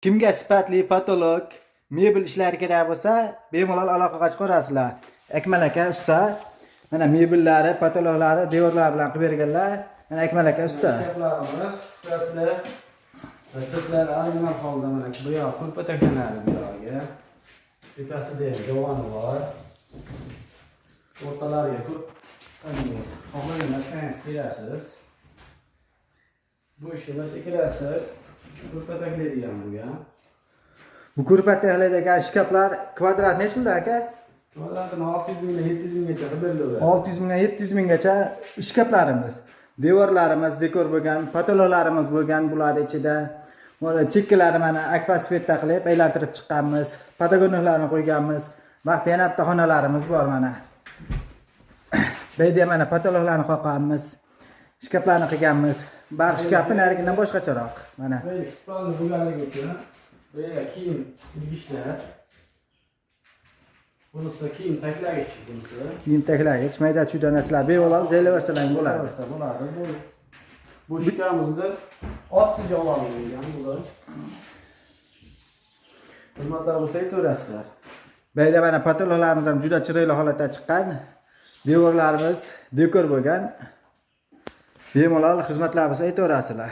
Kimga sifatli patolog mebel ishlari kerak bo'lsa, bemalol aloqaga chiqarasizlar. Akmal aka usta. Mana mebellari, patologlari devorlar bilan qilib berganlar. Mana Akmal aka usta. Sifatlarimiz sifatli tizlar original holda mana bu yoq pulpa takanadi bu yog'iga. Tepasida javoni bor. O'rtalariga ko'p xohlagan serasiz. Bu ishimiz ikkalasi pulpa taklaydigan bo'lgan. Bu ko'rpa taxlaydigan shkaflar kvadrat necha pul aka? Kvadratini 600 mingdan 700 minggacha qilib beriladi. 600 mingdan 700 minggacha shkaflarimiz. Devorlarimiz dekor bo'lgan, patologlarimiz bo'lgan, bular ichida mana chekkalari mana akvasfetda qilib aylantirib chiqqanmiz. Patagonlarni qo'yganmiz. Vaqt yana bitta xonalarimiz bor mana. Bu yerda mana patologlarni qo'yganmiz. Shkaflarni qilganmiz. Baq shkafi narigidan boshqacharoq. Mana. Bu stolni bo'lganligi uchun bu yerga kiyim ilgishlar. Bunisi kiyim taklagich bunisi. Kiyim taklagich, mayda-chuyda narsalar bemalol joylayversalar bo'ladi. Bo'ladi. Bu shkafimizni osti javoni bo'lgan bular. Hurmatlar bo'lsa aytaverasizlar. Bu yerda mana patologlarimiz ham juda chiroyli holatda chiqqan. Devorlarimiz dekor bo'lgan. Bemalol xizmatlar bo'lsa aytaverasizlar.